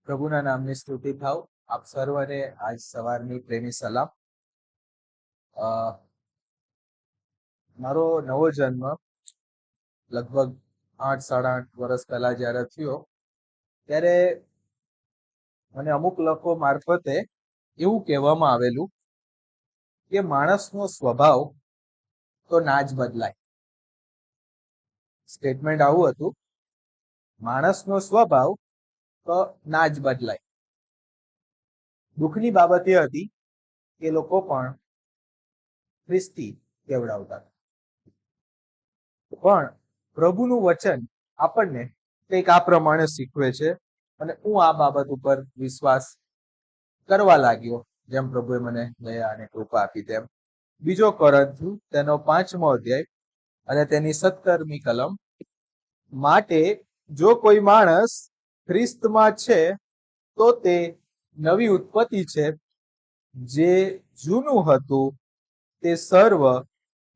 પ્રભુના નામની સ્તુતિ થાવ. આપ સર્વને આજ સવારની પ્રેમી સલામ. મારો નવો જન્મ લગભગ 8-8.5 વર્ષ પહેલા જ્યારે થયો ત્યારે મને અમુક લોકો મારફતે એવું કહેવામાં આવેલું કે માણસનો સ્વભાવ તો ના જ બદલાય. સ્ટેટમેન્ટ આવું હતું, માણસનો સ્વભાવ તો ના જ બદલાય. દુઃખની બાબત એ હતી કે લોકો પણ ખ્રિસ્તી કેવડાવતા. પણ પ્રભુનું વચન આપણને કંઈક આ પ્રમાણે શીખવે છે અને હું આ બાબત ઉપર વિશ્વાસ કરવા લાગ્યો, જેમ પ્રભુએ મને દયા અને કૃપા આપી તેમ. 2 કોરિન્થીઓ તેનો 5મો અધ્યાય અને તેની 17મી કલમ. માટે જો કોઈ માણસ ખ્રિસ્તમાં છે તો તે નવી ઉત્પત્તિ છે, જે જૂનું હતું તે સર્વ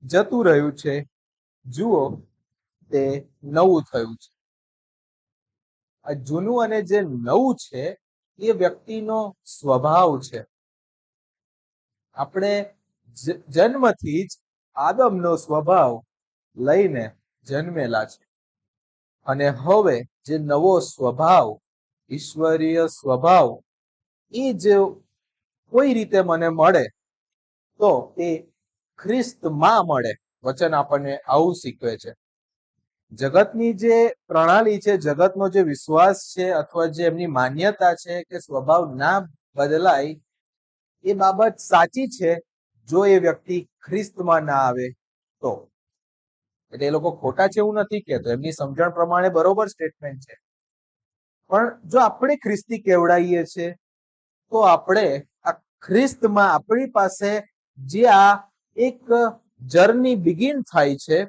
જતું રહ્યું છે, જુઓ તે નવું થયું છે. આ જૂનું અને જે નવું છે એ વ્યક્તિનો સ્વભાવ છે. આપણે જન્મથી જ આદમનો સ્વભાવ લઈને જન્મેલા છે અને હવે જે નવો સ્વભાવ, ઈશ્વરીય સ્વભાવ, એ જે કોઈ રીતે મને મળે તો એ ખ્રિસ્તમાં મળે. વચન આપણને આવું શીખવે છે. જગતની જે પ્રણાલી છે, જગતનો જે વિશ્વાસ છે અથવા જે એમની માન્યતા છે કે સ્વભાવ ના બદલાય, એ બાબત સાચી છે જો એ વ્યક્તિ ખ્રિસ્તમાં ના આવે તો. એટલે એ લોકો ખોટા છે એવું નથી કહેતો, એમની સમજણ પ્રમાણે બરોબર સ્ટેટમેન્ટ છે. પણ જો આપણે ખ્રિસ્તી કેવડાવીએ છીએ તો આપણે આ ખ્રિસ્તમાં આપણી પાસે જે આ એક જર્ની બિગિન થાય છે,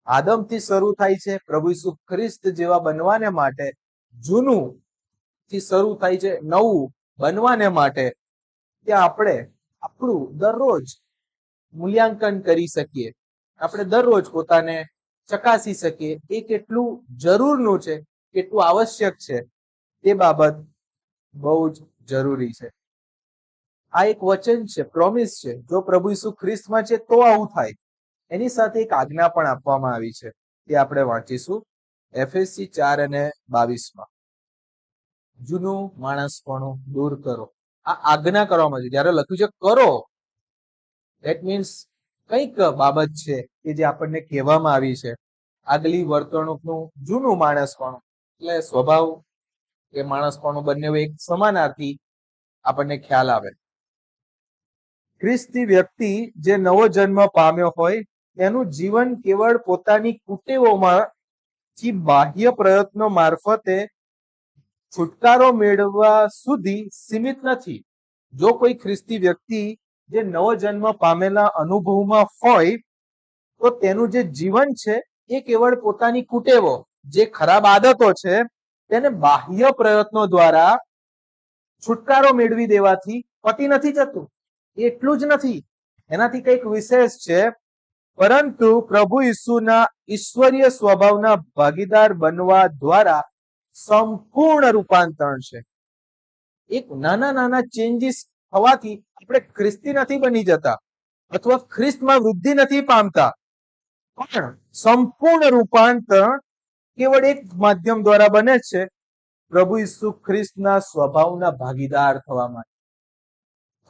આદમથી શરૂ થાય છે, પ્રભુ ઈસુ ખ્રિસ્ત જેવા બનવાને માટે જૂનું થી શરૂ થાય છે, નવું બનવાને માટે ત્યાં આપણે આપણું દરરોજ મૂલ્યાંકન કરી શકીએ. આપણે દરરોજ પોતાને ચકાસી શકીએ એ કેટલું જરૂરનું છે, કેટલું આવશ્યક છે, તે બાબત બહુ જ જરૂરી છે. આ એક વચન છે, પ્રોમિસ છે. જો પ્રભુ ઈસુ ખ્રિસ્તમાં છે તો આવું થાય. એની સાથે એક આજ્ઞા પણ આપવામાં આવી છે, તે આપણે વાંચીશું એફએસસી 4:22. જૂનું માણસપણું દૂર કરો. આ આજ્ઞા કરવામાં છે. જ્યારે લખ્યું છે કરો, ધેટ મીન્સ કંઈક બાબત છે કે જે આપણને કહેવામાં આવી છે. આગલી વર્તણૂકનું જૂનું માણસપણું એટલે સ્વભાવ કે માણસપણું બંને એક સમાનાર્થી આપણને ખ્યાલ આવે. ખ્રિસ્તી વ્યક્તિ જે નવો જન્મ પામ્યો હોય એનું જીવન કેવળ પોતાની કુટેવોમાંથી બાહ્ય પ્રયત્નો મારફતે છુટકારો મેળવવા સુધી સીમિત નથી. જો કોઈ ખ્રિસ્તી વ્યક્તિ જે નવો જન્મ પામેલા અનુભવમાં હોય તો તેનું જે જીવન છે એ કેવળ પોતાની કુટેવો, જે ખરાબ આદતો છે, તેને બાહ્ય પ્રયત્નો દ્વારા છુટકારો મેળવી દેવાથી પતી નથી જતું. એટલું જ નથી, એનાથી કંઈક વિશેષ છે. પરંતુ પ્રભુ ઈસુના ઈશ્વરીય સ્વભાવના ભાગીદાર બનવા દ્વારા સંપૂર્ણ રૂપાંતરણ છે. એક નાના નાના ચેન્જીસ થવાથી આપણે ખ્રિસ્તી નથી બની જતા અથવા ખ્રિસ્તમાં વૃદ્ધિ નથી પામતા, પણ સંપૂર્ણ રૂપાંતરણ કેવળ એક માધ્યમ દ્વારા બને છે, પ્રભુ ઈસુ ખ્રિસ્તના સ્વભાવના ભાગીદાર થવા માટે.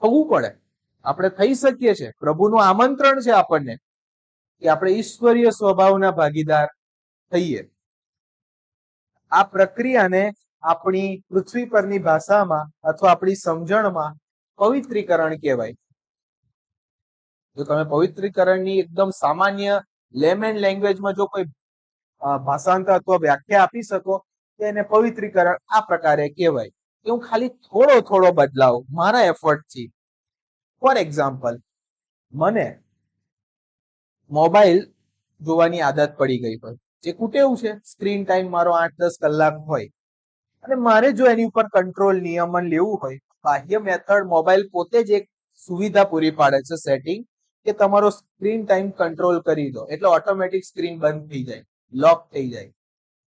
થવું પડે. આપણે થઈ શકીએ છીએ. પ્રભુનું આમંત્રણ છે આપણને કે આપણે ઈશ્વરીય સ્વભાવના ભાગીદાર થઈએ. આ પ્રક્રિયાને આપણી પૃથ્વી પરની ભાષામાં અથવા આપણી સમજણમાં પવિત્રીકરણ કહેવાય. જો તમે પવિત્રીકરણની એકદમ સામાન્ય લેમેન લેંગ્વેજમાં જો કોઈ ભાષાંતર અથવા વ્યાખ્યા આપી શકો તો એને પવિત્રીકરણ આ પ્રકારે કહેવાય કે હું ખાલી થોડો બદલાવ મારા એફર્ટથી. ફોર એક્ઝામ્પલ, મને મોબાઈલ જોવાની આદત પડી ગઈ હોય, જે કુટેવ છે, સ્ક્રીન ટાઈમ મારો 8-10 કલાક હોય, અને મારે જો એની ઉપર કંટ્રોલ, નિયમન લેવું હોય, બાહ્ય મેથડ મોબાઈલ પોતે જ એક સુવિધા પૂરી પાડે છે, સેટિંગ, કે તમારો સ્ક્રીન ટાઈમ કંટ્રોલ કરી દો એટલે ઓટોમેટિક સ્ક્રીન બંધ થઈ જાય, લોક થઈ જાય.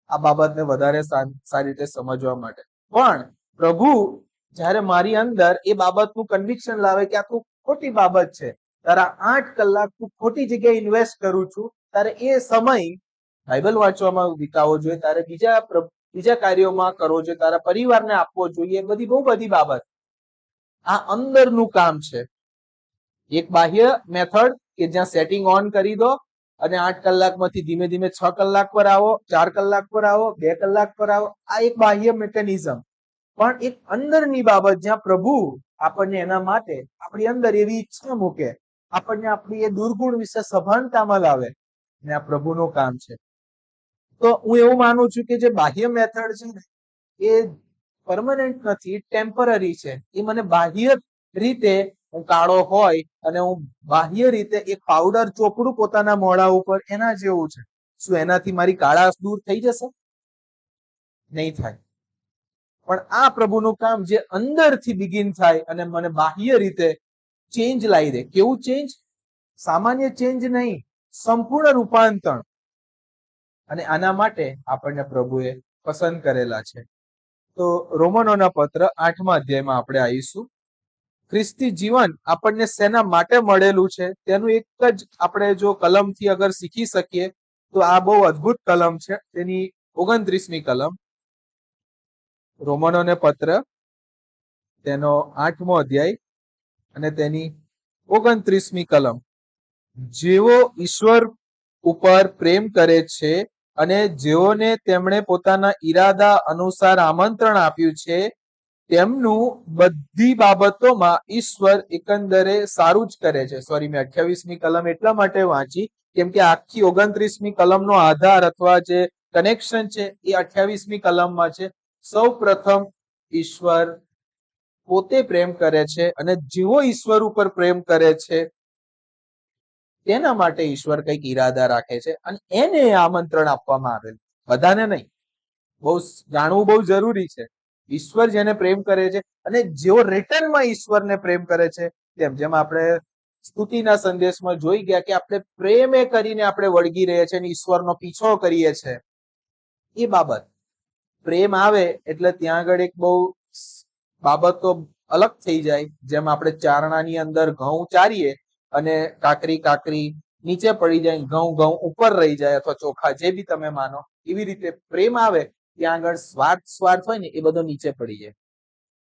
આ બાબતને વધારે સારી રીતે સમજવા માટે પણ પ્રભુ જ્યારે મારી અંદર એ બાબતનું કન્વિક્શન લાવે કે આ તું ખોટી બાબત છે, તારા 8 કલાક તું ખોટી જગ્યાએ ઇન્વેસ્ટ કરું છું, તારે એ સમય બાઇબલ વાંચવામાં વિતાવવો જોઈએ, તારે બીજા કાર્યોમાં કરવો જોઈએ, તારા પરિવારને આપવો જોઈએ, બધી બહુ બધી બાબત. આ અંદરનું કામ છે. એક બાહ્ય મેથડ કે જ્યાં સેટિંગ ઓન કરી દો અને 8 કલાકમાંથી ધીમે ધીમે 6 કલાક પર આવો, 4 કલાક પર આવો, 2 કલાક પર આવો. આ એક બાહ્ય મિકેનિઝમ. પણ એક અંદરની બાબત જ્યાં પ્રભુ આપણને એના માટે આપણી અંદર એવી ઈચ્છા મૂકે, આપણને આપણી એ દુર્ગુણ વિશે સભાનતામાં લાવે, ને આ પ્રભુનું કામ છે. તો હું એવું માનું છું કે જે બાહ્ય મેથડ છે ને એ પરમનન્ટ નથી, ટેમ્પરરી છે. એ મને બાહ્ય રીતે હું કાળો હોય અને હું બાહ્ય રીતે એક પાવડર ચોપડું પોતાના મોઢા ઉપર, એના જેવું છે. શું એનાથી મારી કાળાશ દૂર થઈ જશે? નહીં થાય. પણ આ પ્રભુનું કામ જે અંદરથી બિગિન થાય અને મને બાહ્ય રીતે ચેન્જ લાવી દે. કેવું ચેન્જ? સામાન્ય ચેન્જ નહીં, સંપૂર્ણ રૂપાંતરણ. અને આના માટે આપણને પ્રભુએ પસંદ કરેલા છે. તો રોમનોના પત્ર 8મા અધ્યાયમાં આપણે આવીશું. ખ્રિસ્તી જીવન આપણને શેના માટે મળેલું છે તેનું એક જ આપણે જો કલમથી અગર શીખી શકીએ તો આ બહુ અદ્ભુત કલમ છે. તેની 29મી કલમ, રોમનોને પત્ર તેનો 8મો અધ્યાય અને તેની 29મી કલમ. જેઓ ઈશ્વર ઉપર પ્રેમ કરે છે અને જેઓને તેમણે પોતાના ઈરાદા અનુસાર આમંત્રણ આપ્યું છે, તેમનું બધી બાબતોમાં ઈશ્વર એકંદરે સારું જ કરે છે. સોરી, મેં 28મી કલમ એટલા માટે વાંચી કેમ કે આખી 29મી કલમનો આધાર અથવા જે કનેક્શન છે એ 28મી કલમમાં છે. સૌ પ્રથમ ઈશ્વર પોતે પ્રેમ કરે છે અને જેવો ઈશ્વર ઉપર પ્રેમ કરે છે તેના માટે ઈશ્વર કંઈક ઈરાદા રાખે છે અને એને આમંત્રણ આપવામાં આવેલું, બધાને નહીં. બહુ જાણવું બહુ જરૂરી છે. ઈશ્વર જેને પ્રેમ કરે છે અને જેઓ રિટર્નમાં ઈશ્વરને પ્રેમ કરે છે, જેમ આપણે સ્તુતિના સંદેશમાં જોઈ ગયા કે આપણે પ્રેમે કરીને આપણે વળગી રહીએ છીએ અને ઈશ્વરનો પીછો કરીએ છીએ. એ બાબત પ્રેમ આવે એટલે ત્યાં આગળ એક બહુ બાબતો અલગ થઈ જાય. જેમ આપણે ચારણાની અંદર ઘઉં ચારીએ અને કાકરી નીચે પડી જાય, ઘઉં ઉપર રહી જાય, અથવા ચોખા જે બી તમે માનો, એવી રીતે પ્રેમ આવે ત્યાં આગળ સ્વાર્થ હોય ને એ બધો નીચે પડી જાય.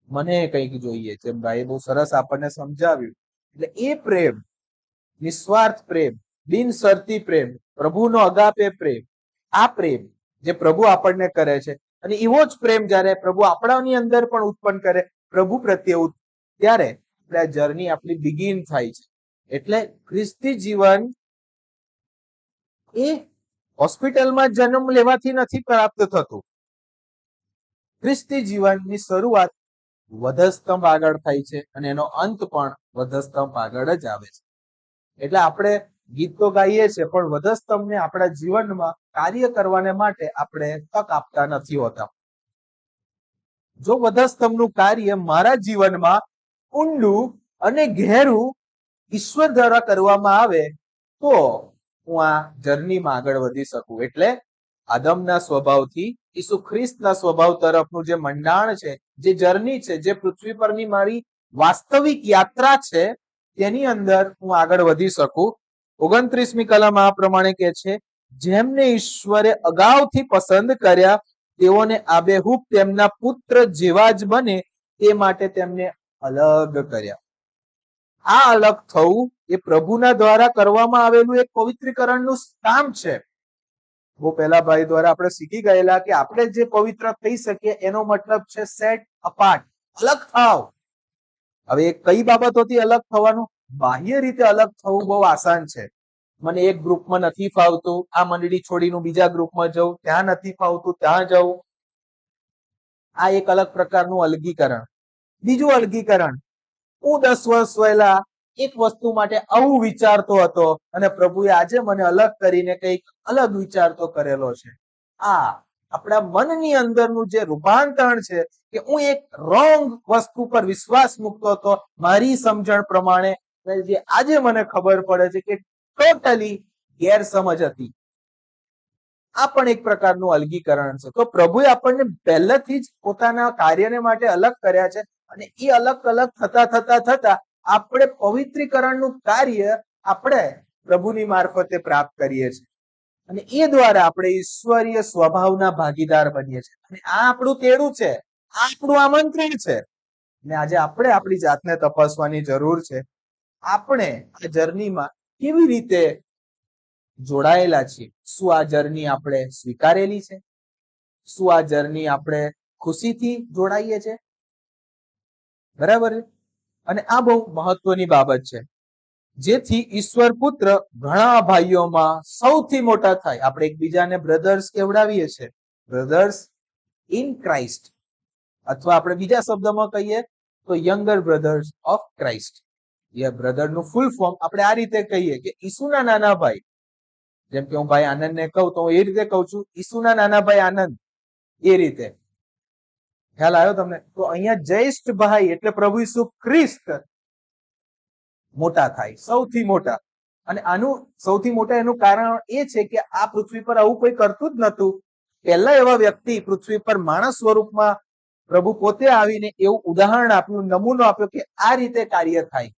મને કંઈક જોઈએ, જેમ ભાઈ બહુ સરસ આપણને સમજાવ્યું. એટલે એ પ્રેમ, નિસ્વાર્થ પ્રેમ, બિનશરતી પ્રેમ, પ્રભુનો અગાપે પ્રેમ, આ પ્રેમ જે પ્રભુ આપણને કરે છે અને એવો જ પ્રેમ જ્યારે પ્રભુ આપણાની અંદર પણ ઉત્પન્ન કરે પ્રભુ પ્રત્યે, ત્યારે આ જર્ની આપણી બિગિન થાય છે. એટલે ખ્રિસ્તી જીવન એ હોસ્પિટલમાં જન્મ લેવાથી નથી પ્રાપ્ત થતું. ખ્રિસ્તી જીવનની શરૂઆત વધસ્તંભ આગળ થાય છે અને એનો અંત પણ વધસ્તંભ આગળ જ આવે છે. એટલે આપણે ગીત તો ગાઈએ છીએ પણ વધસ્તંભને આપણા જીવનમાં કાર્ય કરવાને માટે આપણે તક આપતા નથી હોતા. જો વધસ્તંભનું કાર્ય મારા જીવનમાં ઊંડું અને ઘેરું ઈશ્વર દ્વારા કરવામાં આવે તો હું આ જર્નીમાં આગળ વધી શકું. એટલે આદમના સ્વભાવથી ઈસુ ખ્રિસ્તના સ્વભાવ તરફનું જે મંડાણ છે, જે જર્ની છે, જે પૃથ્વી પરની મારી વાસ્તવિક યાત્રા છે, તેની અંદર હું આગળ વધી શકું. 29મી કલમ આ પ્રમાણે કહે છે, જેમને ઈશ્વરે અગાઉથી પસંદ કર્યા તેઓને આબેહૂબ તેમના પુત્ર જેવા જ બને તે માટે તેમને અલગ કર્યા. આ અલગ થવું એ પ્રભુના દ્વારા કરવામાં આવેલું એક પવિત્રીકરણનું કામ છે. બહુ પહેલા ભાઈ દ્વારા આપણે શીખી ગયેલા કે આપણે જે પવિત્ર થઈ શકીએ એનો મતલબ છે સેટ અપાર્ટ, અલગ થાવ. હવે કઈ બાબતોથી અલગ થવાનું? બાહ્ય રીતે અલગ થવું બહુ આસાન છે. મને એક ગ્રુપમાં નથી ફાવતું, આ મંડળી છોડીને બીજા ગ્રુપમાં જવું, ત્યાં નથી ફાવતું ત્યાં જવું, આ એક અલગ પ્રકારનું અલગીકરણ. બીજું અલગીકરણ, હું 10 વર્ષ પહેલા એક વસ્તુ માટે આવું વિચારતો હતો અને પ્રભુએ આજે મને અલગ કરીને કંઈક અલગ વિચારતો કરેલો છે. આ આપણા મનની અંદરનું જે રૂપાંતરણ છે કે હું એક રોંગ વસ્તુ પર વિશ્વાસ મૂકતો હતો મારી સમજણ પ્રમાણે, જે આજે મને ખબર પડે છે કે ટોટલી ગેરસમજ હતી. આ પણ એક પ્રકારનું અલગીકરણ છે. તો પ્રભુએ આપણને પહેલેથી જ પોતાના કાર્યને માટે અલગ કર્યા છે, અને એ અલગ અલગ થતા આપણે પવિત્રીકરણનું કાર્ય આપણે પ્રભુની મારફતે પ્રાપ્ત કરીએ છીએ, અને એ દ્વારા આપણે ઈશ્વરીય સ્વભાવના ભાગીદાર બનીએ છીએ. અને આ આપણું તેડું છે, આ આપણું આમંત્રણ છે. અને આજે આપણે આપણી જાતને તપાસવાની જરૂર છે. આપણે આ જર્નીમાં કેવી રીતે જોડાયેલા છીએ? શું આ જર્ની આપણે સ્વીકારેલી છે? શું આ જર્ની આપણે ખુશીથી જોડાઈએ છે? બરાબર છે. અને આ બહુ મહત્વની બાબત છે, જેથી ઈશ્વર પુત્ર ઘણા ભાઈઓમાં સૌથી મોટા થાય. આપણે એકબીજાને બ્રધર્સ કેવડાવીએ છીએ, બ્રધર્સ ઇન ક્રાઇસ્ટ, અથવા આપણે બીજા શબ્દમાં કહીએ તો younger brother's of Christ. A brother નું ફૂલ ફોર્મ આપણે આ રીતે કહીએ કે ઈસુના નાના ભાઈ. જેમ કે હું ભાઈ આનંદને કહું તો હું એ રીતે કહું છું, ઈસુના નાના ભાઈ આનંદ. એ રીતે ખ્યાલ આવ્યો તમને? તો અહીંયા જ્યેષ્ઠ ભાઈ એટલે પ્રભુ ઈસુ ખ્રિસ્ત મોટા થાય, સૌથી મોટા. અને આનું સૌથી મોટા એનું કારણ એ છે કે આ પૃથ્વી પર આવું કોઈ કરતું જ નતું. પહેલા એવા વ્યક્તિ પૃથ્વી પર માણસ સ્વરૂપમાં પ્રભુ પોતે આવીને એવું ઉદાહરણ આપ્યું, નમૂનો આપ્યો કે આ રીતે કાર્ય થાય.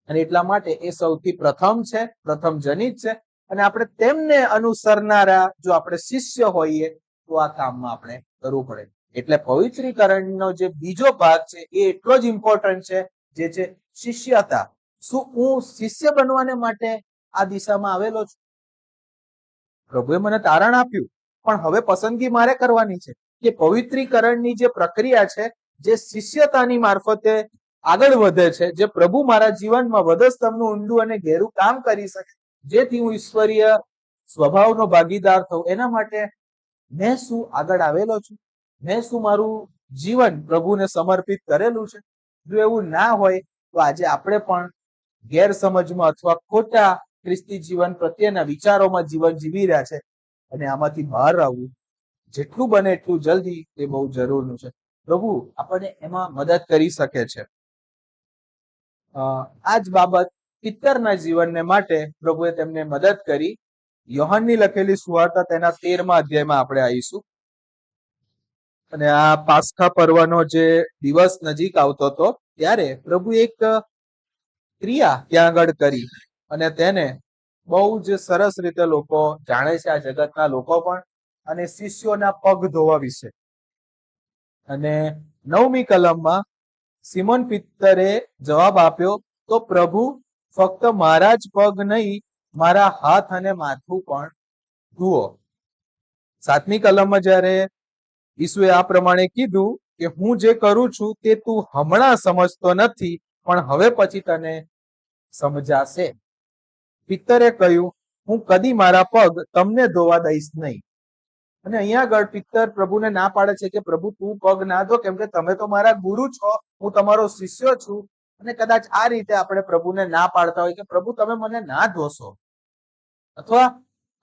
અને એટલા માટે એ સૌથી પ્રથમ છે, પ્રથમ જનિત છે. અને આપણે તેમને અનુસરનારા જો આપણે શિષ્ય હોઈએ તો આ કામમાં આપણે કરવું પડે. એટલે પવિત્રીકરણનો જે બીજો ભાગ છે એ એટલો જ ઇમ્પોર્ટન્ટ છે, જે છે શિષ્યતા. શું હું શિષ્ય બનવાને માટે આ દિશામાં આવેલો છું? પ્રભુએ મને તારણ આપ્યું, પણ હવે પસંદગી મારે કરવાની છે કે પવિત્રીકરણની જે પ્રક્રિયા છે, જે શિષ્યતાની મારફતે આગળ વધે છે, જે પ્રભુ મારા જીવનમાં વધસ્તંભનું ઊંડું અને ઘેરું કામ કરી શકે, જેથી હું ઈશ્વરીય સ્વભાવનો ભાગીદાર થઉં, એના માટે મેં શું આગળ આવેલો છું? મેં શું મારું જીવન પ્રભુને સમર્પિત કરેલું છે? જો એવું ના હોય તો આજે આપણે પણ ગેરસમજમાં અથવા ખોટા ખ્રિસ્તી જીવન પ્રત્યેના વિચારોમાં જીવન જીવી રહ્યા છે. અને આમાંથી બહાર આવવું જેટલું બને એટલું જલ્દી તે બહુ જરૂરનું છે. પ્રભુ આપણને એમાં મદદ કરી શકે છે. આ જ બાબત પિત્તરના જીવનને માટે પ્રભુએ તેમને મદદ કરી. યોહાનની લખેલી સુવાર્તા તેના 13મા અધ્યાયમાં આપણે આવીશું. અને આ પાસ્ખા પર્વનો જે દિવસ નજીક આવતો હતો ત્યારે પ્રભુ એક ક્રિયા ત્યાં આગળ કરી, અને તેને બહુ જ સરસ રીતે લોકો જાણે છે, આ જગતના લોકો પણ, અને શિષ્યોના પગ ધોવા વિશે. અને 9મી કલમમાં સિમોન પિત્તરે જવાબ આપ્યો, તો પ્રભુ ફક્ત મારા જ પગ નહીં, મારા હાથ અને માથું પણ ધુઓ. 7મી કલમમાં જ્યારે ઈસુએ આ પ્રમાણે કીધું કે હું જે કરું છું તે તું હમણાં સમજતો નથી, પણ હવે પછી તને સમજાશે. પિત્તરે કહ્યું, હું કદી મારા પગ તમને ધોવા દઈશ નહીં. અને અહીંયા આગળ પિત્તર પ્રભુને ના પાડે છે કે પ્રભુ તું પગ ના ધો, કેમ કે તમે તો મારા ગુરુ છો, હું તમારો શિષ્ય છું. અને કદાચ આ રીતે આપણે પ્રભુને ના પાડતા હોય કે પ્રભુ તમે મને ના ધોશો. અથવા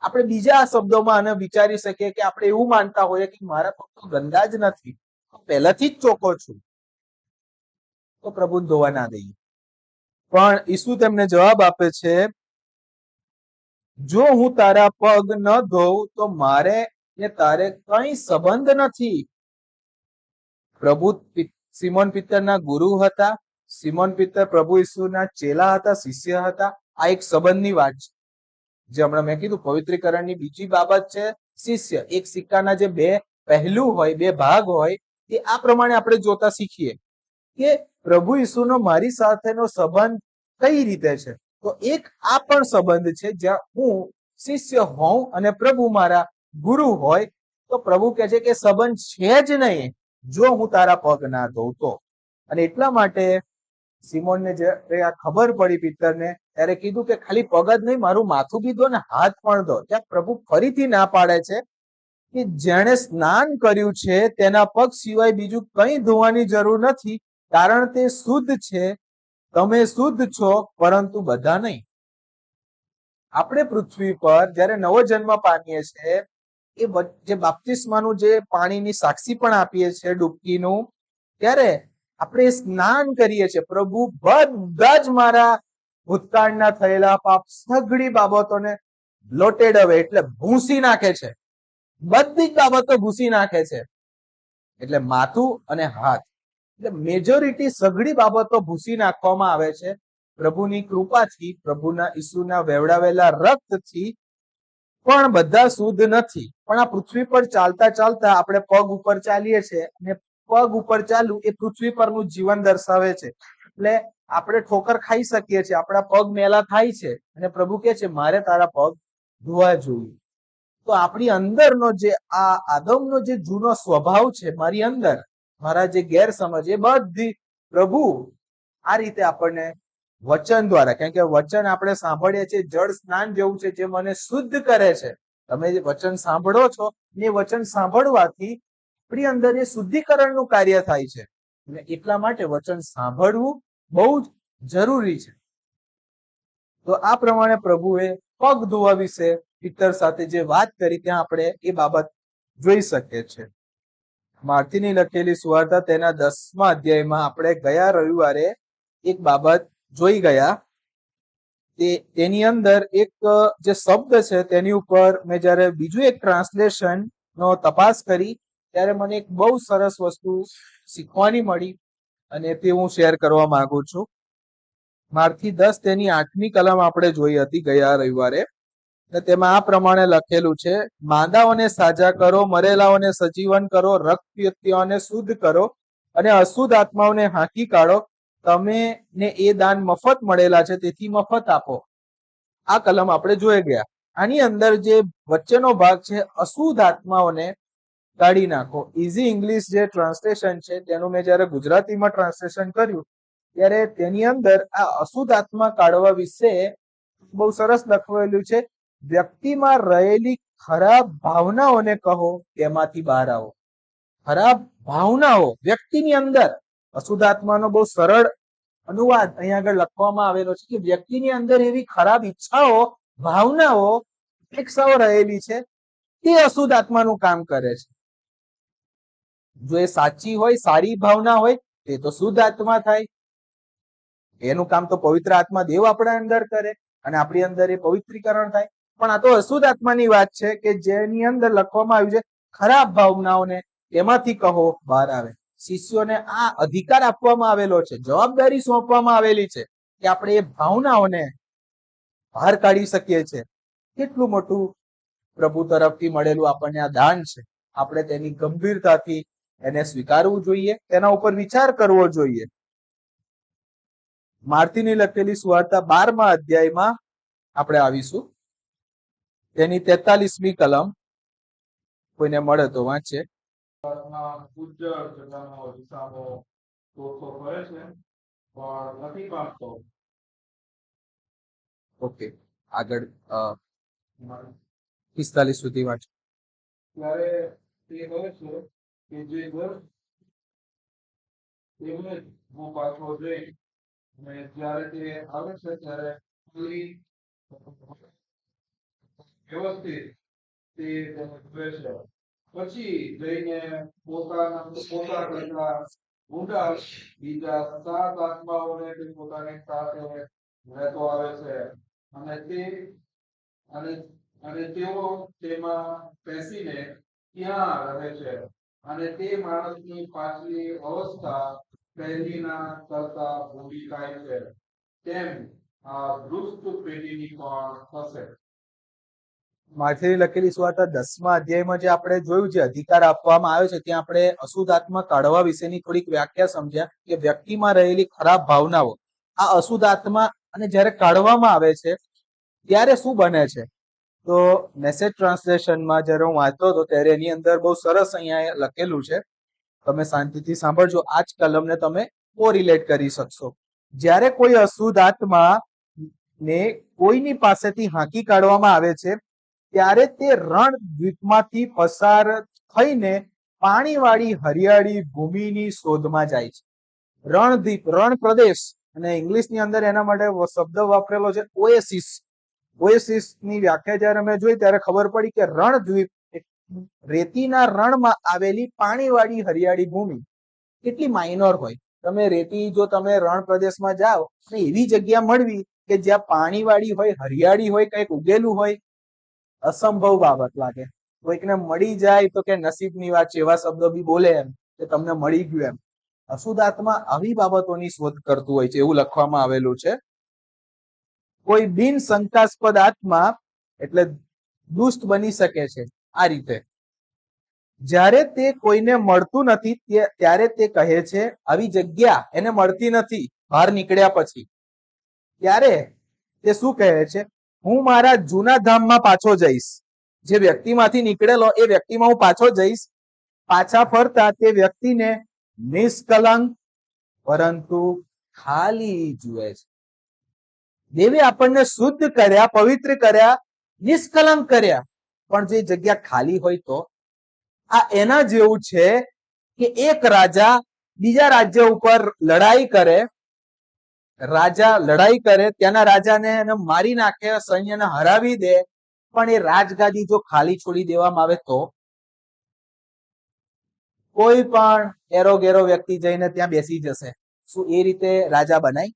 આપણે બીજા શબ્દોમાં આને વિચારી શકીએ કે આપણે એવું માનતા હોઈએ કે મારા પગ તો ગંદા જ નથી, પહેલાથી જ ચોખ્ખો છું, તો પ્રભુ ધોવા ના દઈએ. પણ ઈસુ તેમને જવાબ આપે છે, જો હું તારા પગ ન ધોઉં તો મારે ને તારે કઈ સંબંધ નથી. પ્રભુ સિમોન પિત્તરના ગુરુ હતા. સિમોન પિત્તર પ્રભુ ઈસુના ચેલા હતા, શિષ્ય હતા. આ એક સંબંધની વાત છે. જે હમણાં મેં કીધું પવિત્રીકરણની બીજી બાબત છે શિષ્ય. એક સિક્કાના જે બે પહેલું હોય, બે ભાગ હોય, એ આ પ્રમાણે આપણે જોતા શીખીએ કે પ્રભુ ઈસુનો મારી સાથેનો સંબંધ કઈ રીતે છે. તો એક આ પણ સંબંધ છે જ્યાં હું શિષ્ય હોઉં અને પ્રભુ મારા ગુરુ હોય. તો પ્રભુ કહે છે કે સંબંધ છે જ નહીં જો હું તારા પગ ના ધોઉં તો. અને એટલા માટે સિમોનને જ્યારે આ ખબર પડી પિત્તરને, ત્યારે કીધું કે ખાલી પગ જ નહીં, મારું માથું બી ધો ને હાથ પણ ધો. ત્યાં પ્રભુ ફરીથી ના પાડે છે કે જેણે સ્નાન કર્યું છે તેના પગ સિવાય બીજું કંઈ ધોવાની જરૂર નથી, કારણ તે શુદ્ધ છે. તમે શુદ્ધ છો, પરંતુ બધા નહીં. આપણે પૃથ્વી પર જ્યારે નવો જન્મ પામીએ છીએ, એ જે બાપ્તિસ્માનું જે પાણીની સાક્ષી પણ આપીએ છીએ, ડૂબકીનું, ત્યારે આપણે સ્નાન કરીએ છીએ. પ્રભુ બધા જ મારા ભૂતકાળના થયેલા પાપ સઘળી બાબતોને બ્લોટેડ અવે એટલે ભૂંસી નાખે છે, બધી જ બાબતો ભૂંસી નાખે છે. એટલે માથું અને હાથ એટલે મેજોરિટી સઘળી બાબતો ભૂંસી નાખવામાં આવે છે. પ્રભુની કૃપાથી, પ્રભુના ઈસુના વેવડાવેલા રક્તથી પણ બધા શુદ્ધ નથી. પણ આ પૃથ્વી પર ચાલતા ચાલતા આપણે પગ ઉપર ચાલીએ છીએ અને પગ ઉપર ચાલવું એ પૃથ્વી પરનું જીવન દર્શાવે છે. એટલે આપણે ઠોકર ખાઈ શકીએ છીએ, આપણા પગ મેલા થાય છે અને પ્રભુ કહે છે મારે તારા પગ ધોવા જોઈએ. તો આપણી અંદરનો જે આ આદમનો જે જૂનો સ્વભાવ છે, મારી અંદર મારા જે ગેરસમજ એ બધી પ્રભુ આ રીતે આપણને વચન દ્વારા, કારણ કે વચન આપણે સાંભળીએ છીએ જળ સ્નાન જેવું છે, જે મને શુદ્ધ કરે છે. તમે જે વચન સાંભળો છો એ વચન સાંભળવાથી આપણી અંદર એ શુદ્ધિકરણનું કાર્ય થાય છે. અને એટલા માટે વચન સાંભળવું બહુ જ જરૂરી છે. તો આ પ્રમાણે પ્રભુએ પગ ધોવા વિશે પિત્તર સાથે જે વાત કરી ત્યાં આપણે એ બાબત જોઈ શકીએ છીએ. માર્થીની લખેલી સુવાર્તા તેના 10મા અધ્યાયમાં આપણે ગયા રવિવારે એક બાબત જોઈ ગયા. તેની અંદર એક જે શબ્દ છે તેની ઉપર મેં જયારે બીજું એક ટ્રાન્સલેશન નો તપાસ કરી ત્યારે મને એક બહુ સરસ વસ્તુ શીખવાની મળી અને તે હું શેર કરવા માંગુ છું. માર્થી 10 તેની 8મી કલમ આપણે જોઈ હતી ગયા રવિવારે. તેમાં આ પ્રમાણે લખેલું છે, માંદાઓને સાજા કરો, મરેલાઓને સજીવન કરો, રક્તપિત્તીઓને શુદ્ધ કરો અને અશુદ્ધ આત્માઓને હાંકી કાઢો. તમે ને એ દાન મફત મળેલા છે, તેથી મફત આપો. આ કલમ આપણે જોઈ ગયા. આની અંદર જે વચ્ચેનો ભાગ છે, અશુદ્ધ આત્માઓને કાઢી નાખો. ઇઝી ઇંગ્લિશ જે ટ્રાન્સલેશન છે તેનું મેં જયારે ગુજરાતીમાં ટ્રાન્સલેશન કર્યું ત્યારે તેની અંદર આ અશુદ્ધ આત્મા કાઢવા વિશે બહુ સરસ લખવેલું છે, વ્યક્તિમાં રહેલી ખરાબ ભાવનાઓને કહો તેમાંથી બહાર આવો. ખરાબ ભાવનાઓ વ્યક્તિની અંદર, અશુદ્ધ આત્માનો બહુ સરળ અનુવાદ અહીંયા આગળ લખવામાં આવેલો છે કે વ્યક્તિની અંદર એવી ખરાબ ઈચ્છાઓ, ભાવનાઓ, અપેક્ષાઓ રહેલી છે, તે અશુદ્ધ આત્માનું કામ કરે છે. જો એ સાચી હોય, સારી ભાવના હોય, તે તો શુદ્ધ આત્મા થાય. એનું કામ તો પવિત્ર આત્મા દેવ આપણા અંદર કરે અને આપણી અંદર એ પવિત્રીકરણ થાય. પણ આ તો અશુદ્ધ આત્માની વાત છે કે જેની અંદર લખવામાં આવ્યું છે ખરાબ ભાવનાઓને તેમાંથી કહો બહાર આવે. શિષ્યોને આ અધિકાર આપવામાં આવેલો છે, જવાબદારી સોંપવામાં આવેલી છે કે આપણે એ ભાવનાઓને બહાર કાઢી શકીએ છીએ. કેટલું મોટું પ્રભુ તરફથી મળેલું આપણને આ દાન છે. આપણે તેની ગંભીરતાથી એને સ્વીકારવું જોઈએ, તેના ઉપર વિચાર કરવો જોઈએ. માર્થીની લખેલી સુવાર્તા 12મા અધ્યાયમાં આપણે આવીશું. તેની 43મી કલમ કોઈને મળે તો વાંચે. ઓકે, આગળ 45 સુધી વાંચો. ત્યારે તે કહે છે કે જે ઘર તેમને હું પાછો જઈ અને જ્યારે તે આવે છે ત્યારે વ્યવસ્થિત તે તેને જુએ છે. પછી જઈને પોતા કરતા ઊંડા બીજા 7 આત્માઓને તે પોતાની સાથે રહેતો આવે છે અને તેઓ તેમાં બેસીને ત્યાં રહે છે અને તે માણસની પાછલી અવસ્થા પહેલીના કરતા ભૂલી થાય છે, તેમ આ દુષ્ટ પેઢીની પણ થશે. માર્થીની લખેલી સુવાર્તા 10મા અધ્યાયમાં જે આપણે જોયું, જે અધિકાર આપવામાં આવ્યો છે ત્યાં આપણે અશુદ્ધ આત્મા કાઢવા વિશેની થોડીક વ્યાખ્યા સમજ્યા કે વ્યક્તિમાં રહેલી ખરાબ ભાવનાઓ, આ અશુદ્ધ આત્મા અને જ્યારે કાઢવામાં આવે છે ત્યારે શું બને છે. તો મેસેજ ટ્રાન્સલેશનમાં જ્યારે હું વાંચતો હતો ત્યારે એની અંદર બહુ સરસ અહીંયા લખેલું છે, તમે શાંતિથી સાંભળજો. આ જ કલમને તમે કોરિલેટ કરી શકશો. જ્યારે કોઈ અશુદ્ધ આત્મા ને કોઈની પાસેથી હાંકી કાઢવામાં આવે છે ત્યારે તે રણદ્વીપમાંથી પસાર થઈને પાણીવાળી હરિયાળી ભૂમિની શોધમાં જાય છે. રણદ્વીપ, રણ પ્રદેશ, અને ઇંગ્લિશની અંદર એના માટે શબ્દ વાપરેલો છે ઓએસિસ. ઓએસિસ ની વ્યાખ્યા જયારે મેં જોઈ ત્યારે ખબર પડી કે રણદ્વીપ રેતીના રણમાં આવેલી પાણીવાળી હરિયાળી ભૂમિ. કેટલી માઇનોર હોય. તમે રેતી, જો તમે રણ પ્રદેશમાં જાઓ એવી જગ્યા મળવી કે જ્યાં પાણીવાળી હોય, હરિયાળી હોય, કંઈક ઉગેલું હોય, અસંભવ બાબત લાગે. કોઈકને મળી જાય તો કે નસીબની વાત છે, એવા શબ્દો બી બોલે એમ કે તમને મળી ગયું એમ. અશુદ્ધ આત્મા આવી બાબતોની શોધ કરતું હોય છે, એવું લખવામાં આવેલું છે. કોઈ બિન શંકાસ્પદ આત્મા એટલે દુષ્ટ બની શકે છે આ રીતે. જ્યારે તે કોઈને મળતું નથી ત્યારે તે કહે છે આવી જગ્યા એને મળતી નથી બહાર નીકળ્યા પછી. ત્યારે તે શું કહે છે? હું મારા જૂના ધામમાં પાછો જઈશ. જે વ્યક્તિમાંથી નીકળેલો એ વ્યક્તિમાં હું પાછો જઈશ. પાછા ફરતા તે વ્યક્તિને નિષ્કલંક પરંતુ ખાલી જુએ છે. દેવે આપણને શુદ્ધ કર્યા, પવિત્ર કર્યા, નિષ્કલંક કર્યા, પણ જે જગ્યા ખાલી હોય તો આ એના જેવું છે કે એક રાજા બીજા રાજ્ય ઉપર લડાઈ કરે, રાજા લડાઈ કરે, ત્યાંના રાજાને મારી નાખે, સૈન્યને હરાવી દે, પણ એ રાજગાદી જો ખાલી છોડી દેવામાં આવે તો કોઈ પણ એરો ગેરો વ્યક્તિ જઈને ત્યાં બેસી જશે. શું એ રીતે રાજા બનાય?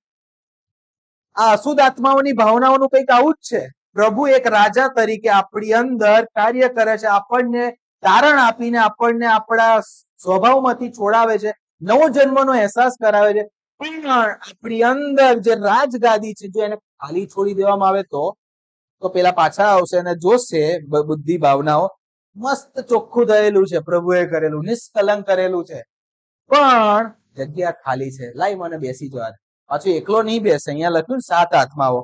આ અશુદ્ધ આત્માઓની ભાવનાઓનું કંઈક આવું જ છે. પ્રભુ એક રાજા તરીકે આપણી અંદર કાર્ય કરે છે, આપણને તારણ આપીને આપણને આપણા સ્વભાવમાંથી છોડાવે છે, નવો જન્મનો અહેસાસ કરાવે છે. પણ આપણી અંદર જે રાજગાદી છે જો એને ખાલી છોડી દેવામાં આવે તો પેલા પાછા આવશે અને જોશે બુદ્ધિ ભાવનાઓ મસ્ત ચોખ્ખું થયેલું છે, પ્રભુએ કરેલું, નિષ્કલંક કરેલું છે, પણ જગ્યા ખાલી છે, લાઈ મને બેસી જવા. પાછું એકલો નહીં બેસે, અહીંયા લખ્યું 7 આત્માઓ.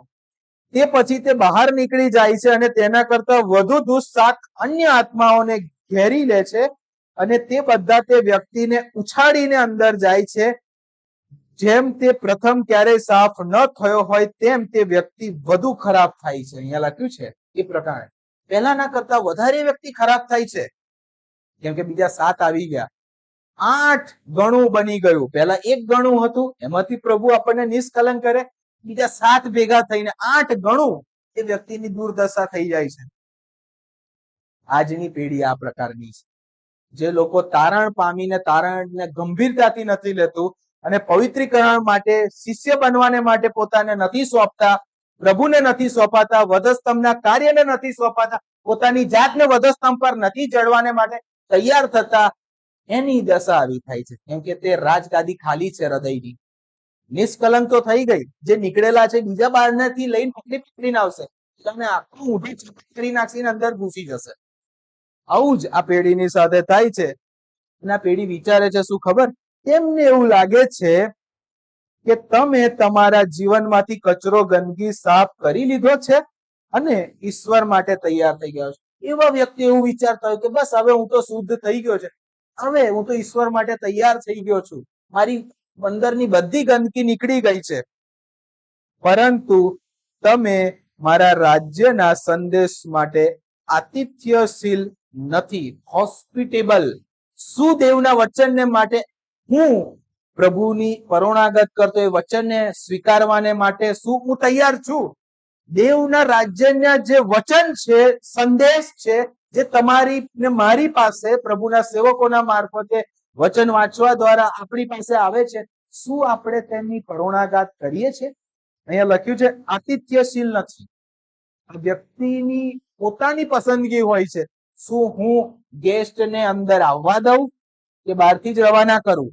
તે પછી તે બહાર નીકળી જાય છે અને તેના કરતા વધુ દુષ્ટ 7 અન્ય આત્માઓને ઘેરી લે છે અને તે બધા તે વ્યક્તિને ઉછાળીને અંદર જાય છે. જેમ તે પ્રથમ ક્યારેય સાફ ન થયો હોય તેમ તે વ્યક્તિ વધુ ખરાબ થાય છે. અહીંયા લખ્યું છે એ પ્રકારે પહેલાના કરતા વધારે વ્યક્તિ ખરાબ થાય છે, કેમ કે બીજા 7 આવી ગયા. 8 ગણું બની ગયું. પહેલા 1 ગણું હતું, એમાંથી પ્રભુ આપણને નિષ્કલંક કરે, બીજા 7 ભેગા થઈને 8 ગણું એ વ્યક્તિની દુર્દશા થઈ જાય છે. આજની પેઢી આ પ્રકારની છે. જે લોકો તારણ પામીને તારણને ગંભીરતાથી નથી લેતું અને પવિત્રીકરણ માટે, શિષ્ય બનવાને માટે પોતાને નથી સોંપતા, પ્રભુને નથી સોંપાતા, વધસ્તંભના કાર્યને નથી સોંપાતા, પોતાની જાતને વધસ્તંભ પર નથી ચડવાને માટે તૈયાર થતા, એની દશા આવી થાય છે. કેમ કે તે રાજગાદી ખાલી છે હૃદયની. નિષ્કલંક તો થઈ ગઈ, જે નીકળેલા છે બીજા બારનેથી લઈને પકડીને આવશે, તમને આખું ઊંધી કરી નાખીને અંદર ઘૂસી જશે. આવું જ આ પેઢીની સાથે થાય છે. અને આ પેઢી વિચારે છે શું ખબર? તેમને એવું લાગે છે કે તમે તમારા જીવનમાંથી કચરો, ગંદકી સાફ કરી લીધો છે અને ઈશ્વર માટે તૈયાર થઈ ગયા છો. એવા વ્યક્તિ એવું વિચારતા હોય કે બસ હવે હું તો શુદ્ધ થઈ ગયો છે, હવે હું તો ઈશ્વર માટે તૈયાર થઈ ગયો છું, મારી અંદરની બધી ગંદકી નીકળી ગઈ છે. પરંતુ તમે મારા રાજ્યના સંદેશ માટે આતિથ્યશીલ નથી, હોસ્પિટેબલ. શું દેવના વચનને માટે હું પ્રભુની પરોણાગત કરતો એ વચનને સ્વીકારવાને માટે શું હું તૈયાર છું? દેવના રાજ્યના જે વચન છે, સંદેશ છે, જે તમારી ને મારી પાસે પ્રભુના સેવકોના મારફતે વચન વાંચવા દ્વારા આપણી પાસે આવે છે, શું આપણે તેમની પરોણાગાત કરીએ છીએ? અહીંયા લખ્યું છે આતિથ્યશીલ નથી. આ વ્યક્તિની પોતાની પસંદગી હોય છે. શું હું ગેસ્ટને અંદર આવવા દઉં કે બહારથી જ રવાના કરું?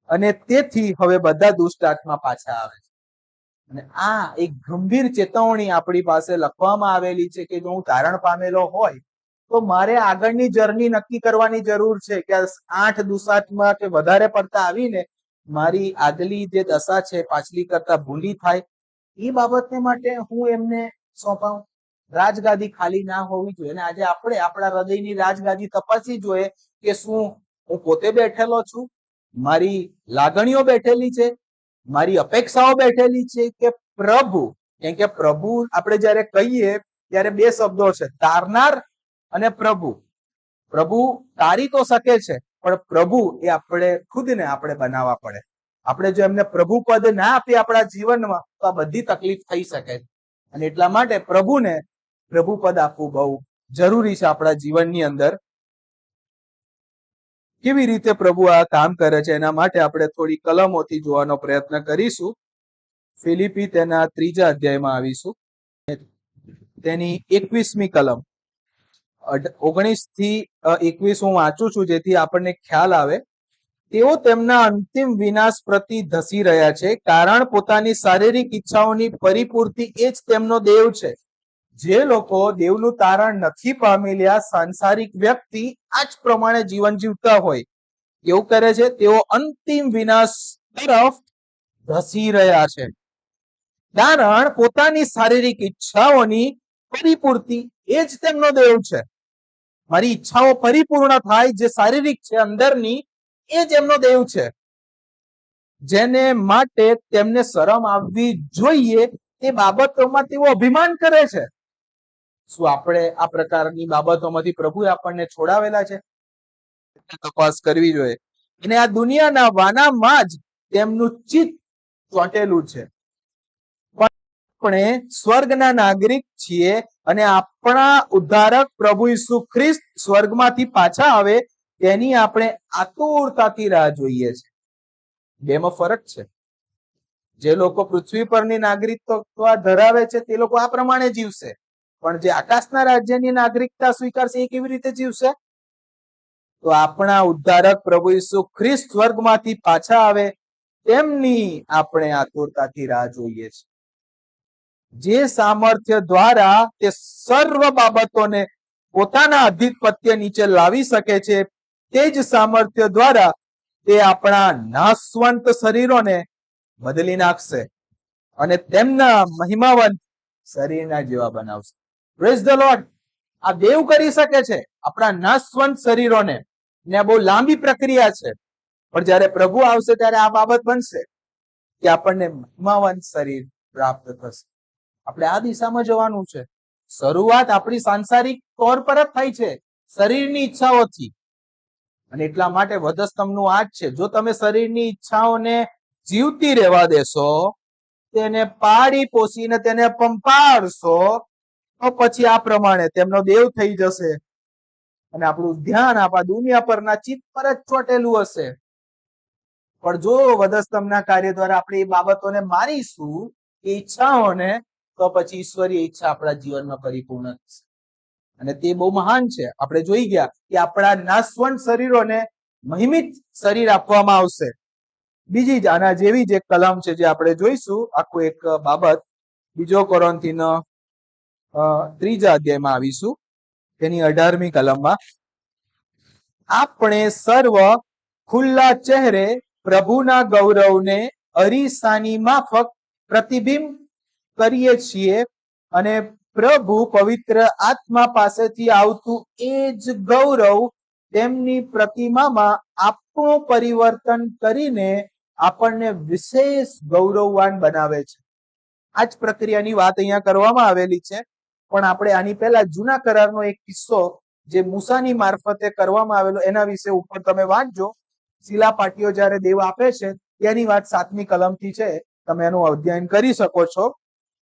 અને તેથી હવે બધા દુષ્ટ આત્મા પાછા આવે છે. અને આ એક ગંભીર ચેતવણી આપણી પાસે લખવામાં આવેલી છે કે જો હું તારણ પામેલો હોય તો મારે આગળની જર્ની નક્કી કરવાની જરૂર છે કે 8 દુષ્ટાત્મા કે વધારે પડતા આવીને મારી આગલી જે દશા છે પાછલી કરતા ભૂલી થાય, એ બાબતને માટે હું એમને સોંપાઉં. રાજગાદી ખાલી ના હોવી જોઈએ. અને આજે આપણે આપણા હૃદયની રાજગાદી તપાસવી જોઈએ કે શું હું પોતે બેઠેલો છું, મારી લાગણીઓ બેઠેલી છે, મારી અપેક્ષાઓ બેઠેલી છે કે પ્રભુ? કેમ કે પ્રભુ આપણે જયારે કહીએ ત્યારે 2 શબ્દો છે, તારનાર અને પ્રભુ. પ્રભુ તારી તો શકે છે, પણ પ્રભુ એ આપણે ખુદને આપણે બનાવવા પડે. આપણે જો એમને પ્રભુ પદ ના આપીએ આપણા જીવનમાં તો આ બધી તકલીફ થઈ શકે. અને એટલા માટે પ્રભુને પ્રભુ પદ આપવું બહુ જરૂરી છે આપણા જીવનની અંદર. કેવી રીતે પ્રભુ આ કામ કરે છે એના માટે આપણે થોડી કલમોથી જોવાનો પ્રયત્ન કરીશું. ફિલિપી તેના 3જા અધ્યાયમાં આવીશું. તેની 21મી કલમ 19 થી 21 હું વાંચું છું જેથી આપણને ખ્યાલ આવે. તેઓ તેમના અંતિમ વિનાશ પ્રતિ ધસી રહ્યા છે, કારણ પોતાની શારીરિક ઈચ્છાઓની પરિપૂર્તિ એ જ તેમનો દેવ છે. જે લોકો દેવનું તારણ નથી પામેલા સાંસારિક વ્યક્તિ આ જ પ્રમાણે જીવન જીવતા હોય કેવું કરે છે, તેઓ અંતિમ વિનાશ તરફ ધસી રહ્યા છે, કારણ પોતાની શારીરિક ઈચ્છાઓની પરિપૂર્તિ એ જ તેમનો દેવ છે. મારી ઈચ્છાઓ પરિપૂર્ણ થાય, જે શારીરિક છે અંદરની, એ જ એમનો દેવ છે. જેને માટે તેમને શરમ આવવી જોઈએ તે બાબતોમાં તેઓ અભિમાન કરે છે. શું આપણે આ પ્રકારની બાબતોમાંથી પ્રભુએ આપણને છોડાવેલા છે? તપાસ કરવી જોઈએ. અને આ દુનિયાના વાનામાં જ તેમનું ચિત્ત ચોંટેલું છે. આપણે સ્વર્ગના નાગરિક છીએ અને આપણા ઉદ્ધારક પ્રભુ ઈસુ ખ્રિસ્ત સ્વર્ગમાંથી પાછા આવે તેની આપણે આતુરતાથી રાહ જોઈએ છે. બેમાં ફરક છે. જે લોકો પૃથ્વી પરની નાગરિકત્વ ધરાવે છે તે લોકો આ પ્રમાણે જીવશે, પણ જે આકાશના રાજ્યની નાગરિકતા સ્વીકારશે એ કેવી રીતે જીવશે? તો આપણા ઉદ્ધારક પ્રભુ ઈસુ ખ્રિસ્ત સ્વર્ગમાંથી પાછા આવે તેમની આપણે આતુરતાથી રાહ જોઈએ છે. જે સામર્થ્ય દ્વારા તે સર્વ બાબતોને પોતાના અધિપત્ય નીચે લાવી શકે છે, તે જ સામર્થ્ય દ્વારા તે આપણા નાશવંત શરીરોને બદલી નાખશે અને તેમના મહિમાવંત શરીરના જેવા બનાવશે. Praise the lord. આ દેવ કરી શકે છે આપણા નાશવંત શરીરોને. ને આ બહુ લાંબી પ્રક્રિયા છે, પણ જ્યારે પ્રભુ આવશે ત્યારે આ બાબત બનશે કે આપણને મહિમાવંત શરીર પ્રાપ્ત થશે. આપણે આ દિશામાં જવાનું છે. શરૂઆત આપણી સાંસારિક તौर પર જ થાય છે, શરીરની ઈચ્છાઓથી. અને એટલા માટે વધસ્તંભનું આ જ છે, જો તમે શરીરની ઈચ્છાઓને જીવતી રહેવા દેશો, તેને પાડી પોસીને તેને પંપાળશો, તો પછી આ પ્રમાણે તેમનો દેવ થઈ જશે અને આપણું ધ્યાન આપણા દુનિયા પરના ચિત્ત પર જ ચોટેલું હશે. પણ જો વધસ્તંભના કાર્ય દ્વારા આપણે એ બાબતોને મારીશું, એ ઈચ્છાઓને, તો પછી ઈશ્વરીય ઈચ્છા આપણા જીવનમાં પરિપૂર્ણ થશે. અને તે બહુ મહાન છે. આપણે જોઈ ગયા કે આપણા નાશવંત શરીરોને મહિમિત શરીર આપવામાં આવશે. બીજી જ આના જેવી જ એક કલમ છે જે આપણે જોઈશું, આખું એક બાબત. 2 કોરિન્થીનો 3 અધ્યાયમાં આવીશું, તેની 18મી કલમમાં. આપણે સર્વ ખુલ્લા ચહેરે પ્રભુના ગૌરવને અરીસાની માફક પ્રતિબિંબ કરીએ છીએ અને પ્રભુ પવિત્ર આત્મા પાસેથી આવતું એ જ ગૌરવ તેમની પ્રતિમામાં આપણું પરિવર્તન કરીને આપણને વિશેષ ગૌરવવાન બનાવે છે. આ જ પ્રક્રિયાની વાત અહીંયા કરવામાં આવેલી છે. પણ આપણે આની પહેલા જૂના કરારનો એક કિસ્સો જે મૂસાની મારફતે કરવામાં આવેલો એના વિશે ઉપર તમે વાંચજો. શિલાપાટીઓ જ્યારે દેવ આપે છે તેની વાત 7મી કલમથી છે, તમે એનું અધ્યયન કરી શકો છો.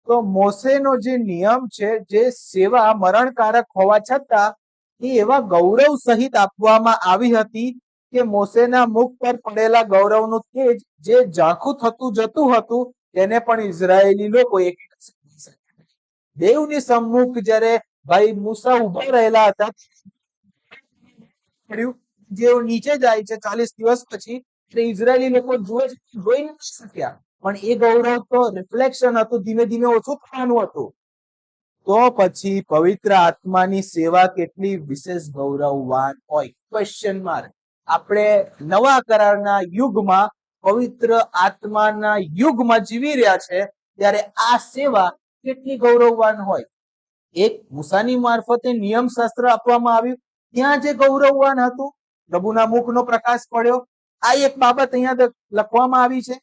તો મોસેનો જે નિયમ છે, જે સેવા મરણકારક હોવા છતાં એ એવા ગૌરવ સહિત આપવામાં આવી હતી કે મોસેના મુખ પર પડેલા ગૌરવનું તેજ જે ઝાંખું થતું જતું હતું તેને પણ ઇઝરાયેલી લોકો એક દેવની સમ્મુખ જ્યારે ભાઈ મૂસા ઉભા રહેલા હતા, જેઓ નીચે જાય છે 40 દિવસ પછી, એટલે ઇઝરાયેલી લોકો જોઈ નથી શક્યા. પણ એ ગૌરવ તો રિફ્લેક્શન હતું, ધીમે ધીમે ઓછું થવાનું હતું. તો પછી પવિત્ર આત્માની સેવા કેટલી વિશેષ ગૌરવવાન હોય? Question mark. આપણે નવા કરારના યુગમાં, પવિત્ર આત્માના યુગમાં જીવી રહ્યા છે, ત્યારે આ સેવા કેટલી ગૌરવવાન હોય? એક મૂસાની મારફતે નિયમશાસ્ત્ર આપવામાં આવ્યું, ત્યાં જે ગૌરવવાન હતું, પ્રભુના મુખનો પ્રકાશ પડ્યો. આ એક બાબત અહીંયા લખવામાં આવી છે.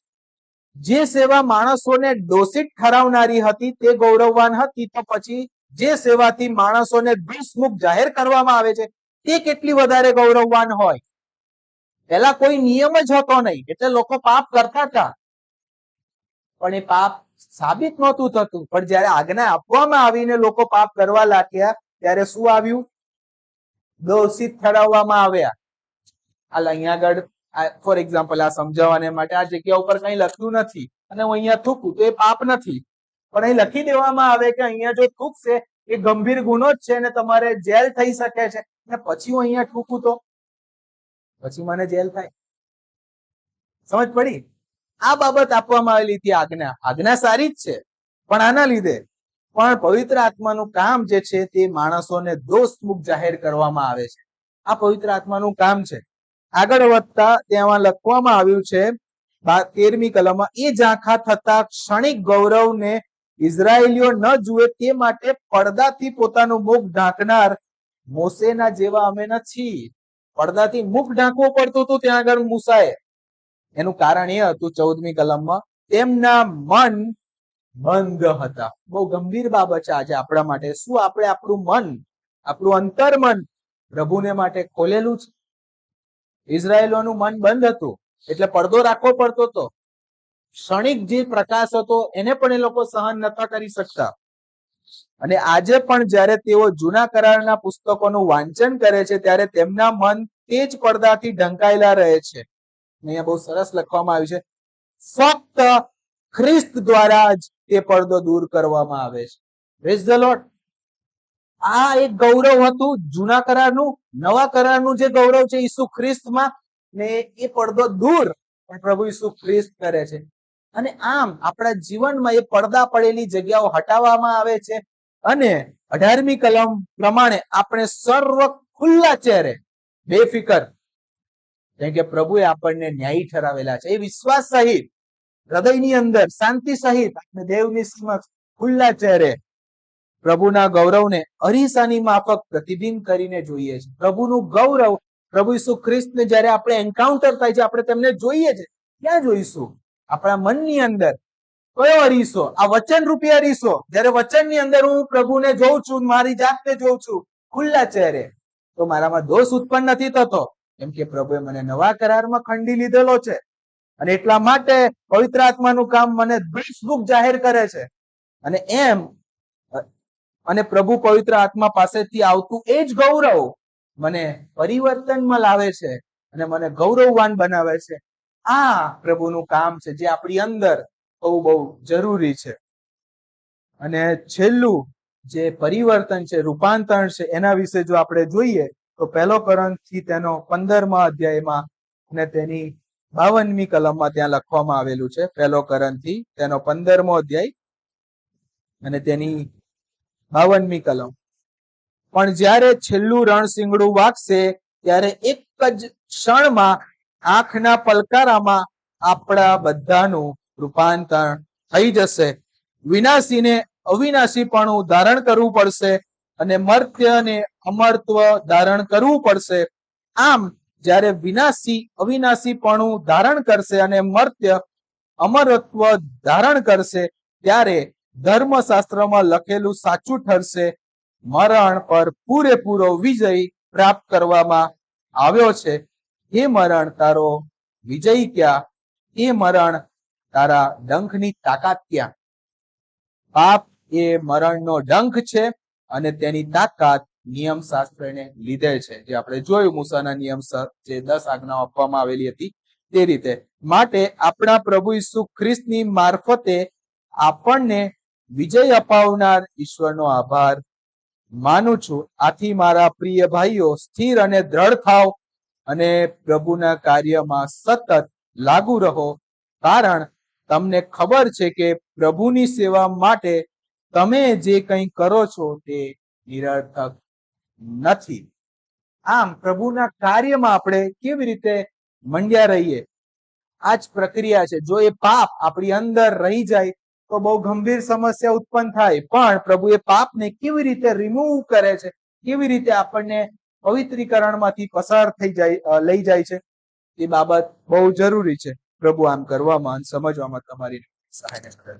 જે સેવા માણસોને દોષિત ઠરાવનારી હતી તે ગૌરવવાન હતી, તો પછી જે સેવાથી માણસોને દોષમુક્ત જાહેર કરવામાં આવે છે તે કેટલી વધારે ગૌરવવાન હોય? પહેલા કોઈ નિયમ જ હતો નહીં, એટલે લોકો પાપ કરતા હતા, પણ એ પાપ સાબિત નહોતું થતું. પણ જ્યારે આજ્ઞા આપવામાં આવીને લોકો પાપ કરવા લાગ્યા ત્યારે શું આવ્યું? દોષિત ઠરાવવામાં આવ્યા. હાલ અહીંયા આગળ ફોર એક્ઝામ્પલ આ સમજાવવાને માટે આ જગ્યા ઉપર કઈ લખ્યું નથી અને હું અહીંયા થૂકું તો એ પાપ નથી. પણ અહીં લખી દેવામાં આવે કે અહીંયા જો થૂકશે એ ગંભીર ગુનો જ છે અને તમારે જેલ થઈ શકે છે, અને પછી હું અહીંયા થૂકું તો પછી મને જેલ થાય. સમજ પડી? આ બાબત આપવામાં આવેલી હતી આજ્ઞા સારી જ છે, પણ આના લીધે પણ પવિત્ર આત્માનું કામ જે છે તે માણસોને દોષમુક્ત જાહેર કરવામાં આવે છે. આ પવિત્ર આત્માનું કામ છે. આગળ વધતા ત્યાં લખવામાં આવ્યું છે 13મી કલમમાં, એ ઝાંખા થતા ક્ષણિક ગૌરવને ઇઝરાયેલીઓ ન જુએ તે માટે પડદાથી પોતાનું મુખ ઢાંકનાર મોસેના જેવા અમે નથી. પડદાથી મુખ ઢાંકવું પડતું હતું ત્યાં આગળ મૂસાએ. એનું કારણ એ હતું 14મી કલમમાં, તેમના મન બંધ હતા. બહુ ગંભીર બાબત છે આજે આપણા માટે. શું આપણે આપણું મન, આપણું અંતર્મન પ્રભુને માટે ખોલેલું છે? ઇઝરાયેલોનું મન બંધ હતું એટલે પડદો રાખવો પડતો હતો. ક્ષણિક જે પ્રકાશ હતો એને પણ એ લોકો સહન નતા કરી શકતા. અને આજે પણ જ્યારે તેઓ જૂના કરારના પુસ્તકોનું વાંચન કરે છે ત્યારે તેમના મન તે જ પડદાથી ઢંકાયેલા રહે છે. અહીંયા બહુ સરસ લખવામાં આવ્યું છે, ફક્ત ખ્રિસ્ત દ્વારા જ તે પડદો દૂર કરવામાં આવે છે. Praise the lord. આ એક ગૌરવ હતું જૂના કરારનું. નવા કરારનું જે ગૌરવ છે ઈસુ ખ્રિસ્તમાં, ને એ પડદો દૂર પણ પ્રભુ ઈસુ ખ્રિસ્ત કરે છે. અને આમ આપણા જીવનમાં એ પડદા પડેલી જગ્યાઓ હટાવવામાં આવે છે. અને 18મી કલમ પ્રમાણે આપણે સર્વ ખુલ્લા ચહેરે બેફિકર, કેમ કે પ્રભુએ આપણને ન્યાયી ઠરાવેલા છે, એ વિશ્વાસ સહિત હૃદયની અંદર શાંતિ સહિત આપણે દેવની સમક્ષ ખુલ્લા ચહેરે પ્રભુના ગૌરવને અરીસાની માફક પ્રતિબિંબ કરીને જોઈએ છે. પ્રભુનું ગૌરવ, પ્રભુ ઈસુ ખ્રિસ્તને જ્યારે આપણે એન્કાઉન્ટર થાય છે, આપણે તેમને જોઈએ છે. ક્યાં જોઈશું? આપણા મનની અંદર. કયો અરીસો? આ વચન રૂપી અરીસો. જ્યારે વચનની અંદર હું પ્રભુને જોઉં છું, મારી જાતને જોઉં છું ખુલ્લા ચહેરે, તો મારામાં દોષ ઉત્પન્ન નથી થતો, કેમ કે પ્રભુએ મને નવા કરારમાં ખંડી લીધેલો છે. અને એટલા માટે પવિત્ર આત્માનું કામ મને દોષમુક્ત જાહેર કરે છે. અને એમ અને પ્રભુ પવિત્ર આત્મા પાસેથી આવતું એ જ ગૌરવ મને પરિવર્તનમાં લાવે છે અને મને ગૌરવવાન બનાવે છે. આ પ્રભુનું કામ છે જે આપણી અંદર બહુ બહુ જરૂરી છે. અને છેલ્લું જે પરિવર્તન છે, રૂપાંતરણ છે, એના વિશે જો આપણે જોઈએ તો 1 કોરિન્થથી તેનો 15મા અધ્યાયમાં અને તેની 52મી કલમમાં ત્યાં લખવામાં આવેલું છે. 1 કોરિન્થથી તેનો 15મો અધ્યાય અને તેની 52મી કલમ. પણ જ્યારે છેલ્લું રણશીંગડું વાગશે ત્યારે એક જ ક્ષણમાં આંખના પલકારામાં આપણા બધાનું રૂપાંતર થઈ જશે. વિનાશીને અવિનાશીપણું ધારણ કરવું પડશે અને મર્ત્યને અમરત્વ ધારણ કરવું પડશે. આમ જ્યારે વિનાશી અવિનાશીપણું ધારણ કરશે અને મર્ત્ય અમરત્વ ધારણ કરશે ત્યારે ધર્મશાસ્ત્રમાં લખેલું સાચું ઠરશે, મરણ પર પૂરેપૂરો વિજય પ્રાપ્ત કરવામાં આવ્યો છે. હે મરણ, તારો વિજય ક્યાં? એ મરણ, તારા ડંખની તાકાત ક્યાં? પાપ એ મરણનો ડંખ છે અને તેની તાકાત નિયમ શાસ્ત્રને લીધે છે, જે આપણે જોયું મૂસાના નિયમ જે 10 આજ્ઞાઓ આપવામાં આવેલી હતી તે રીતે. માટે આપણા પ્રભુ ઈસુ ખ્રિસ્તની મારફતે આપણને વિજય અપાવનાર ઈશ્વરનો આભાર માનું છું. આથી મારા પ્રિય ભાઈઓ, સ્થિર અને દ્રઢ થાવ અને પ્રભુના કાર્યમાં સતત લાગુ રહો, કારણ તમને ખબર છે કે પ્રભુની સેવા માટે તમે જે કંઈ કરો છો તે નિરર્થક નથી. આમ પ્રભુના કાર્યમાં આપણે કેવી રીતે મંડ્યા રહીએ, આ જ પ્રક્રિયા છે. જો એ પાપ આપણી અંદર રહી જાય તો બહુ ગંભીર સમસ્યા ઉત્પન્ન થાય, પણ પ્રભુ એ પાપને કેવી રીતે રિમૂવ કરે છે, કેવી રીતે આપણને પવિત્રીકરણમાંથી પસાર થઈ જાય, લઈ જાય છે, એ બાબત બહુ જરૂરી છે. પ્રભુ આમ કરવામાં, સમજવામાં તમારી સહાય કરે.